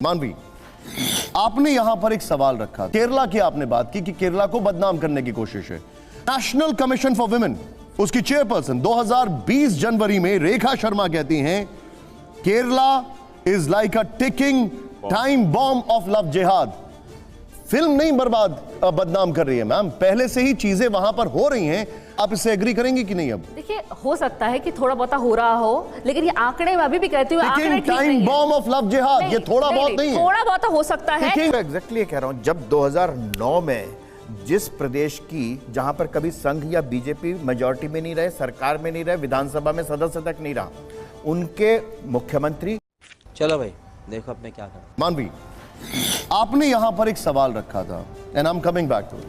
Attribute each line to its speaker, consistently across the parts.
Speaker 1: मानवी, आपने यहां पर एक सवाल रखा, केरला की आपने बात की कि केरला को बदनाम करने की कोशिश है। नेशनल कमीशन फॉर वुमेन, उसकी चेयरपर्सन 2020 जनवरी में रेखा शर्मा कहती हैं Kerala is like a ticking time bomb of love जिहाद। फिल्म नहीं बदनाम कर रही है मैम, पहले से ही चीजें वहां पर हो रही हैं। आप इससे एग्री करेंगी कि नहीं? अब देखिए,
Speaker 2: हो सकता है कि थोड़ा बहुत हो रहा हो, लेकिन ये आंकड़े मैं अभी भी कहती हूँ
Speaker 1: टाइम बॉम्ब ऑफ लव जिहाद ये थोड़ा बहुत नहीं है,
Speaker 2: थोड़ा बहुत हो सकता है।
Speaker 3: एग्जैक्टली कह रहा हूं, जब 2009 में जिस प्रदेश की जहां पर कभी संघ या बीजेपी मेजॉरिटी में नहीं रहे, सरकार में नहीं रहे, विधानसभा में सदस्य तक नहीं रहा, उनके मुख्यमंत्री।
Speaker 4: चलो भाई देखो अब मैं क्या करूं।
Speaker 1: मानवी, आपने यहां पर एक सवाल रखा था and I am coming back to it.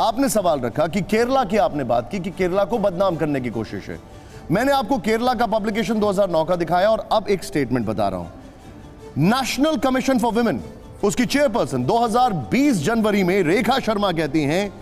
Speaker 1: आपने सवाल रखा कि केरला की आपने बात की कि केरला को बदनाम करने की कोशिश है। मैंने आपको केरला का पब्लिकेशन 2009 का दिखाया और अब एक स्टेटमेंट बता रहा हूं। नेशनल कमीशन फॉर वुमेन, उसकी चेयरपर्सन 2020 जनवरी में रेखा शर्मा कहती हैं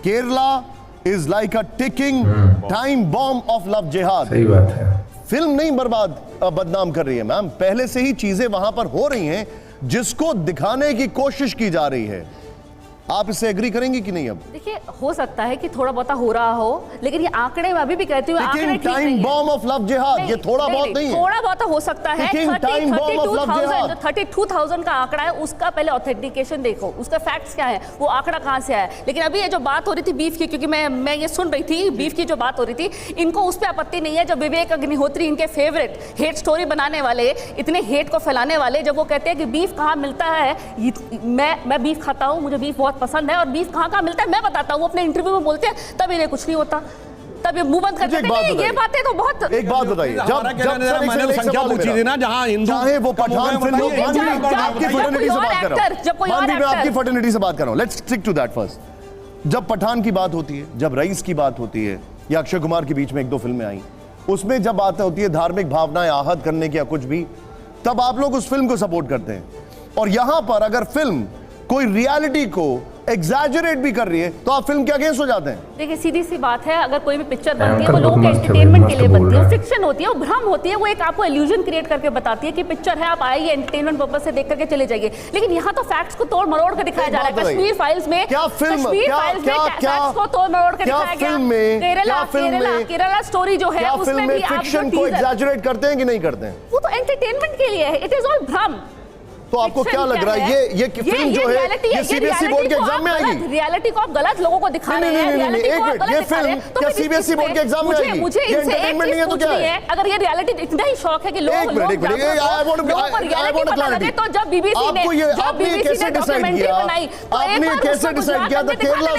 Speaker 1: Kerala is like a ticking time bomb of love जिहाद।
Speaker 5: सही बात है।
Speaker 1: फिल्म नहीं बदनाम कर रही है मैम, पहले से ही चीजें वहां पर हो रही हैं जिसको दिखाने की कोशिश की जा रही है। आप इससे एग्री करेंगी कि नहीं? अब देखिए,
Speaker 2: हो सकता है कि थोड़ा बहुत हो रहा हो, लेकिन ये आंकड़े मैं अभी भी कहती हूँ
Speaker 1: टाइम बॉम्ब ऑफ लव जिहाद ये थोड़ा बहुत नहीं है,
Speaker 2: थोड़ा बहुत हो सकता है। 32,000 का आंकड़ा है, उसका पहले ऑथेंटिकेशन देखो, उसका फैक्ट्स क्या है, वो आंकड़ा कहां से आया है। लेकिन अभी ये जो बात हो रही थी बीफ की, क्योंकि मैं ये सुन रही थी बीफ की जो बात हो रही थी, इनको उस पर आपत्ति नहीं है जब विवेक अग्निहोत्री, इनके फेवरेट हेट स्टोरी बनाने वाले, इतने हेट को फैलाने वाले, जब वो कहते हैं कि बीफ कहाँ मिलता है, मैं बीफ खाता हूँ, मुझे बीफ बहुत पसंद है, और बीफ कहाँ मिलता है मैं बताता हूँ, वो अपने इंटरव्यू में बोलते हैं, तब इन्हें कुछ नहीं होता, तब ये मुंह बंद कर देते हैं। ये बातें तो बहुत।
Speaker 1: एक बात बताइए, जब मैंने संख्या पूछी थी ना, जहां हिंदू चाहे वो पठान फिल्म हो, आपकी फर्टिलिटी से बात कर रहा हूं, मैं आपकी फर्टिलिटी से बात कर रहा हूं, let's stick to that first. जब पठान की बात होती है, जब रईस की बात होती है, या अक्षय कुमार के बीच में एक दो फिल्में आई, उसमें जब बात होती है धार्मिक भावनाएं आहत करने की या कुछ भी, तब आप लोग उस फिल्म को सपोर्ट करते हैं। और यहां पर अगर फिल्म कोई रियलिटी को एग्जैजरेट भी कर रही है तो आप फिल्म के अगेंस्ट हो जाते हैं।
Speaker 2: देखिए, सीधी सी बात है, अगर कोई भी पिक्चर बनती है वो लोगों के एंटरटेनमेंट के लिए बनती है, फिक्शन होती है, वो भ्रम होती है, वो एक आपको इल्यूजन क्रिएट करके बताती है कि पिक्चर है, आप आइए एंटरटेनमेंट पर्पस से देख करके चले जाइए। लेकिन यहाँ तो फैक्ट्स को तोड़ मरोड़ कर दिखाया जा रहा है। कश्मीर फाइल्स में
Speaker 1: क्या फिल्म को तोड़ मरोड़ कर दिखाया गया।
Speaker 2: केरला स्टोरी जो है उसमें भी
Speaker 1: फिक्शन को एग्जैजरेट करते हैं कि नहीं करते हैं?
Speaker 2: वो तो एंटरटेनमेंट के लिए है, इट इज ऑल भ्रम।
Speaker 1: तो आपको क्या लग रहा है ये फिल्म जो है ये सीबीएसई बोर्ड के एग्जाम में आएगी?
Speaker 2: रियलिटी को आप गलत लोगों को दिखा रहे हैं।
Speaker 1: नहीं, ये फिल्म क्या सीबीएसई बोर्ड के एग्जाम में आएगी?
Speaker 2: मुझे इनसे एक चीज पूछनी है, अगर ये रियलिटी इतना ही शौक है कि लोगों को रियलिटी पता लगे, तो जब बीबीसी ने डॉक्यूमेंट्री बनाई तो
Speaker 1: आपने कैसे डिसाइड किया द केरला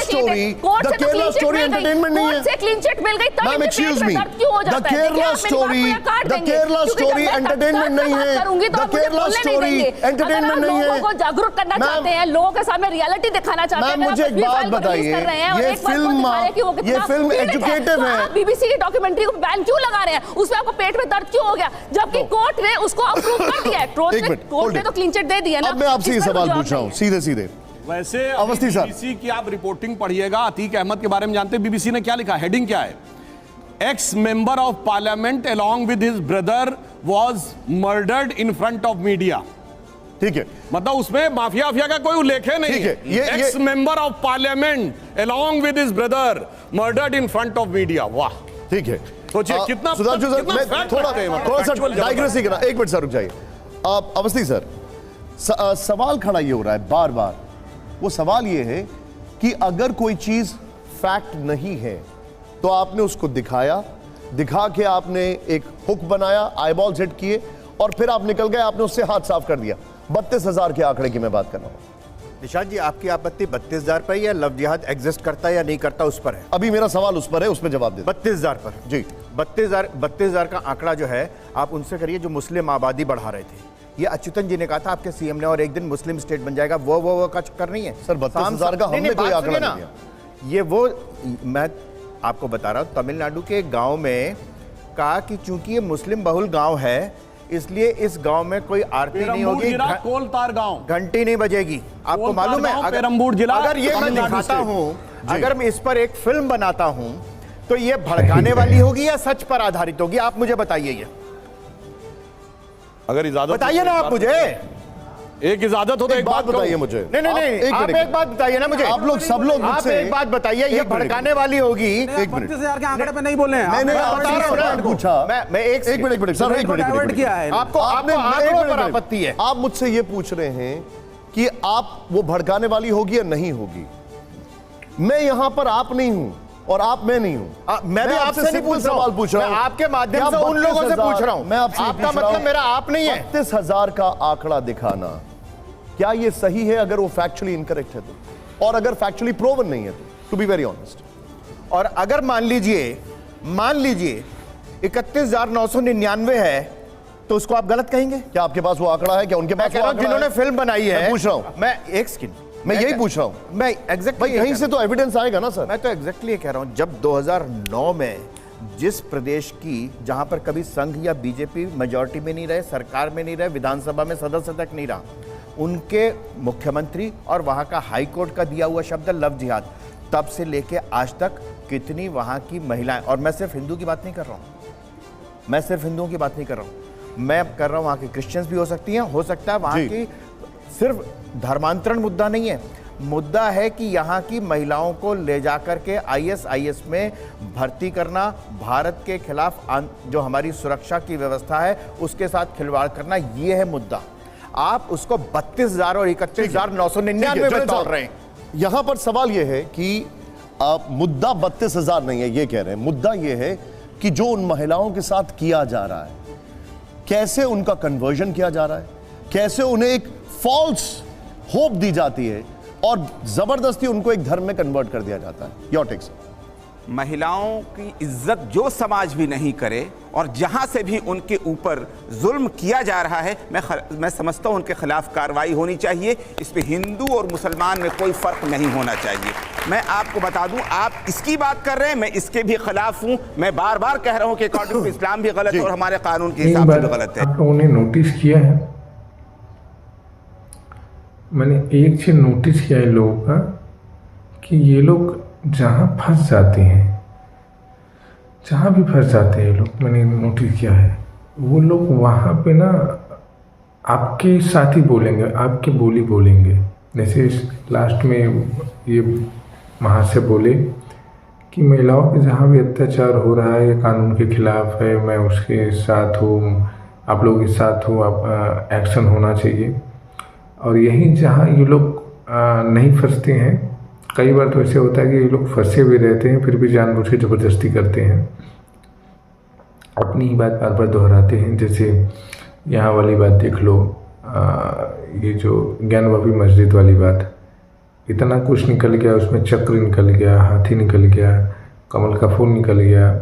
Speaker 1: स्टोरी एंटरटेनमेंट नहीं है?
Speaker 2: क्लीन चिट मिल गई,
Speaker 1: ma'am excuse me, the Kerala story entertainment नहीं है, द केरला स्टोरी एंटरटेनमेंट नहीं है।
Speaker 2: लोगों को जागरूक करना चाहते हैं, लोगों के सामने रियलिटी दिखाना चाहते हैं।
Speaker 1: मुझे एक बात बताइए, ये फिल्म एजुकेटिव है।
Speaker 2: बीबीसी की डॉक्यूमेंट्री को बैन क्यों लगा रहे हैं? उसमें आपको पेट में दर्द क्यों हो गया, जबकि कोर्ट ने उसको अप्रूव कर दिया है। कोर्ट ने तो क्लीन चिट दे दिया ना।
Speaker 1: अब मैं आपसे ये सवाल पूछ रहा हूं सीधे।
Speaker 6: वैसे अवस्थी सर, बीबीसी की आप रिपोर्टिंग पढ़िएगा, अतीक अहमद के बारे में जानते हैं बीबीसी ने क्या लिखा, हेडिंग क्या है? X member of parliament along with his brother was murdered in front of media।
Speaker 1: ठीक है,
Speaker 6: मतलब उसमें माफिया का कोई उल्लेख नहीं है। X member of parliament along with his brother murdered in front of media। वाह,
Speaker 1: ठीक है,
Speaker 6: सोचिए कितना
Speaker 1: सुधांशु सर, मैं थोड़ा सा डाइग्रेस ही करना, एक मिनट सर रुक जाइए। अवस्थी सर, सवाल खड़ा ये हो रहा है बार बार, वो सवाल ये है कि अगर कोई चीज फैक्ट नहीं है तो आपने उसको दिखा के आपने एक हुक बनाया, आईबॉल्स हिट किए और फिर आप निकल गए, आपने उससे हाथ साफ कर दिया। 32,000 के आंकड़े की मैं बात कर रहा हूं।
Speaker 3: निशांत जी, आपकी आपत्ति 32,000 पर या लव जिहाद एग्जिस्ट करता है या नहीं करता उस पर है?
Speaker 1: अभी मेरा सवाल उस पर है, उसमें जवाब दे।
Speaker 3: 32,000 पर जी, 32,000 का आंकड़ा जो है आप उनसे करिए जो मुस्लिम आबादी बढ़ा रहे थे। ये अच्युतन जी ने कहा था आपके सीएम ने, और एक दिन मुस्लिम स्टेट बन जाएगा, वो का चक्कर नहीं है
Speaker 1: सर। 32,000 का हमने कोई आंकड़ा नहीं दिया।
Speaker 3: ये वो मैं आपको बता रहा हूं, तमिलनाडु के गांव में कहा कि चूंकि ये मुस्लिम बहुल गांव है इसलिए इस गांव में कोई आरती नहीं होगी,
Speaker 6: कोलतार गांव
Speaker 3: घंटी नहीं बजेगी। आपको मालूम है, अगर ये मैं दिखाता हूं, अगर मैं इस पर एक फिल्म बनाता हूं तो ये भड़काने वाली होगी या सच पर आधारित होगी? आप मुझे बताइए, ये
Speaker 6: अगर इजाजत
Speaker 3: बताइए ना आप मुझे।
Speaker 6: एक इजाजत हो तो
Speaker 1: एक बात बताइए मुझे।
Speaker 3: नहीं नहीं नहीं, आप एक बात बताइए ना मुझे।
Speaker 1: आप लोग सब लोग
Speaker 3: आप
Speaker 1: मुझसे
Speaker 3: एक बात बताइए, ये भड़काने वाली होगी।
Speaker 1: एक मिनट,
Speaker 5: 32,000 के आंकड़े पे नहीं बोल रहे हैं।
Speaker 1: मैंने
Speaker 3: बता रहा हूं ना,
Speaker 1: पूछा।
Speaker 3: मैं एक
Speaker 1: मिनट सर, एक मिनट
Speaker 5: किया है
Speaker 3: आपको आंकड़ों पर आपत्ति है।
Speaker 1: आप मुझसे ये पूछ रहे हैं कि आप वो भड़काने वाली होगी या नहीं होगी। मैं यहां पर आप नहीं हूं और आप मैं नहीं हूं।
Speaker 3: मैं भी आपसे नहीं पूछ रहा हूं,
Speaker 1: पूछ रहा हूं,
Speaker 3: मैं आपके माध्यम से उन लोगों से पूछ रहा हूं।
Speaker 1: मैं आपसे
Speaker 3: आपका मतलब मेरा आप नहीं है।
Speaker 1: 32,000 का आंकड़ा दिखाना क्या ये सही है अगर वो फैक्चुअली इनकरेक्ट है तो, और अगर फैक्चुअली प्रूवन नहीं है तो, टू बी वेरी ऑनेस्ट।
Speaker 3: और अगर मान लीजिए 31,999 है तो उसको आप गलत कहेंगे?
Speaker 1: क्या आपके पास वो आंकड़ा है? क्या उनके पास वो आंकड़ा है?
Speaker 3: जिन्होंने फिल्म बनाई है,
Speaker 1: मैं पूछ रहा हूं,
Speaker 3: मैं एक सेकंड,
Speaker 1: मैं यही पूछ रहा हूं।
Speaker 3: मैं एग्जैक्टली
Speaker 1: कहीं से तो एविडेंस आएगा ना सर।
Speaker 3: मैं तो एग्जैक्टली कह रहा हूं, जब 2009 में जिस प्रदेश की, जहां पर कभी संघ या बीजेपी मेजॉरिटी में नहीं रहे, सरकार में नहीं रहे, विधानसभा में सदस्य तक नहीं रहा, उनके मुख्यमंत्री और वहां का हाई कोर्ट का दिया हुआ शब्द लव जिहाद, तब से लेके आज तक कितनी वहां की महिलाएं, और मैं सिर्फ हिंदू की बात नहीं कर रहा हूं, मैं सिर्फ हिंदुओं की बात नहीं कर रहा हूं, मैं कर रहा हूं वहां के क्रिश्चियंस भी हो सकती हैं, हो सकता है वहां की, सिर्फ धर्मांतरण मुद्दा नहीं है, मुद्दा है कि यहाँ की महिलाओं को ले जाकर के ISIS में भर्ती करना, भारत के खिलाफ जो हमारी सुरक्षा की व्यवस्था है उसके साथ खिलवाड़ करना, ये है मुद्दा। आप उसको 32,000 और 31,999 में तोड़ रहे हैं।
Speaker 1: यहां पर सवाल यह है कि मुद्दा 32,000 नहीं है ये कह रहे हैं, मुद्दा यह है कि जो उन महिलाओं के साथ किया जा रहा है, कैसे उनका कन्वर्जन किया जा रहा है, कैसे उन्हें एक फॉल्स होप दी जाती है और जबरदस्ती उनको एक धर्म में कन्वर्ट कर दिया जाता है। Your take sir.
Speaker 7: महिलाओं की इज्जत जो समाज भी नहीं करे और जहां से भी उनके ऊपर जुल्म किया जा रहा है, मैं समझता हूं उनके खिलाफ कार्रवाई होनी चाहिए। इस पे हिंदू और मुसलमान में कोई फर्क नहीं होना चाहिए। मैं आपको बता दूं, आप इसकी बात कर रहे हैं, मैं इसके भी खिलाफ हूं। मैं बार बार कह रहा हूं कि अकॉर्डिंग टू इस्लाम भी गलत है और हमारे कानून के हिसाब से भी गलत है।
Speaker 8: आप लोगों ने नोटिस किया है, मैंने एक चीज नोटिस किया है लोगों का, कि ये लोग जहाँ फंस जाते हैं, जहाँ भी फंस जाते हैं लोग, मैंने नोटिस किया है, वो लोग वहाँ पे ना आपके साथ ही बोलेंगे, आपके बोली बोलेंगे। जैसे लास्ट में ये महाशय बोले कि महिलाओं पे जहाँ भी अत्याचार हो रहा है ये कानून के खिलाफ है, मैं उसके साथ हूँ, आप लोगों के साथ हूँ, आप एक्शन होना चाहिए। और यहीं जहाँ ये लोग नहीं फंसते हैं, कई बार तो ऐसे होता है कि ये लोग फंसे हुए रहते हैं फिर भी जानबूझ के ज़बरदस्ती करते हैं, अपनी ही बात बार बार दोहराते हैं। जैसे यहाँ वाली बात देख लो, ये जो ज्ञानवापी मस्जिद वाली बात, इतना कुछ निकल गया उसमें, चक्र निकल गया, हाथी निकल गया, कमल का फूल निकल गया,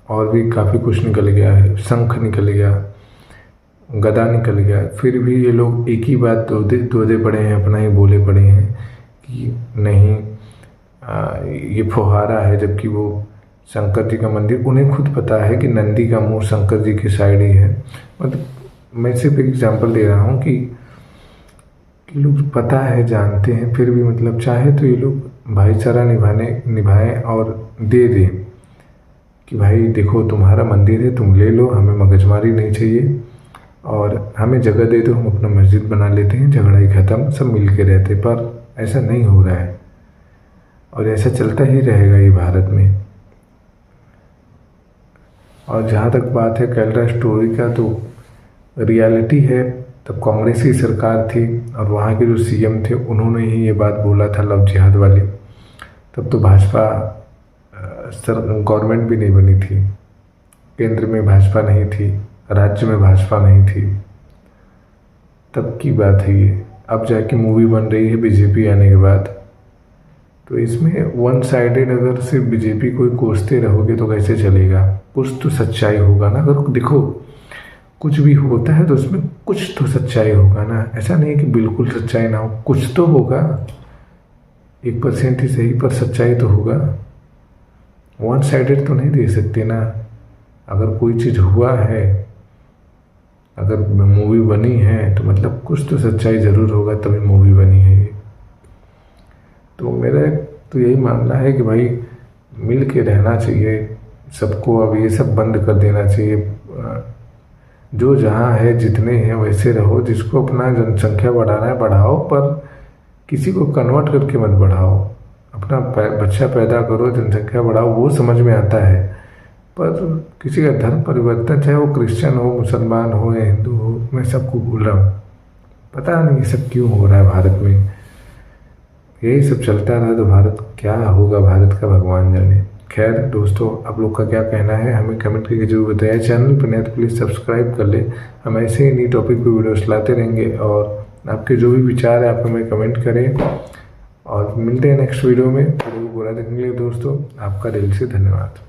Speaker 8: और भी काफ़ी कुछ निकल गया है, शंख निकल गया, गदा निकल गया, फिर भी ये लोग एक ही बात दोदे पड़े हैं, अपना ही बोले पड़े हैं कि नहीं ये फुहारा है, जबकि वो शंकर जी का मंदिर, उन्हें खुद पता है कि नंदी का मुंह शंकर जी की साइड ही है। मतलब मैं सिर्फ एक एग्जांपल दे रहा हूँ कि लोग पता है, जानते हैं, फिर भी मतलब चाहे तो ये लोग भाईचारा निभाएं और दे दें कि भाई देखो तुम्हारा मंदिर है, तुम ले लो, हमें मगजमारी नहीं चाहिए और हमें जगह दे दो, हम अपना मस्जिद बना लेते हैं, झगड़ा ही ख़त्म, सब मिल के रहते। पर ऐसा नहीं हो रहा है और ऐसा चलता ही रहेगा ये भारत में। और जहाँ तक बात है कैलरा स्टोरी का, तो रियलिटी है तब कांग्रेस की सरकार थी और वहाँ के जो CM थे उन्होंने ही ये बात बोला था लव जिहाद वाली। तब तो भाजपा गवर्नमेंट भी नहीं बनी थी, केंद्र में भाजपा नहीं थी, राज्य में भाजपा नहीं थी, तब की बात है ये। अब जाके मूवी बन रही है बीजेपी आने के बाद, तो इसमें वन साइडेड अगर सिर्फ बीजेपी को कोसते रहोगे तो कैसे चलेगा? कुछ तो सच्चाई होगा ना। अगर देखो कुछ भी होता है तो उसमें कुछ तो सच्चाई होगा ना, ऐसा नहीं है कि बिल्कुल सच्चाई ना हो, कुछ तो होगा, 1% ही सही पर सच्चाई तो होगा। वन साइडेड तो नहीं दे सकते ना। अगर कोई चीज़ हुआ है, अगर मूवी बनी है तो मतलब कुछ तो सच्चाई ज़रूर होगा तभी मूवी बनी है ये। तो मेरा तो यही मानना है कि भाई मिल के रहना चाहिए सबको, अब ये सब बंद कर देना चाहिए। जो जहाँ है जितने हैं वैसे रहो, जिसको अपना जनसंख्या बढ़ाना है बढ़ाओ, पर किसी को कन्वर्ट करके मत बढ़ाओ। अपना बच्चा पैदा करो, जनसंख्या बढ़ाओ, वो समझ में आता है। पर किसी का धर्म परिवर्तन, चाहे वो क्रिश्चियन हो, मुसलमान हो या हिंदू हो, मैं सबको बोल रहा हूँ, पता नहीं ये सब क्यों हो रहा है भारत में। यही सब चलता रहा तो भारत क्या होगा, भारत का भगवान जाने। खैर दोस्तों, आप लोग का क्या कहना है हमें कमेंट करके जरूर बताइए। चैनल पर नए तो प्लीज़ सब्सक्राइब कर ले। हम ऐसे ही नई टॉपिक पर वीडियोस लाते रहेंगे और आपके जो भी विचार है आप हमें कमेंट करें। और मिलते हैं नेक्स्ट वीडियो में। वीडियो को पूरा देखने के लिए दोस्तों आपका दिल से धन्यवाद।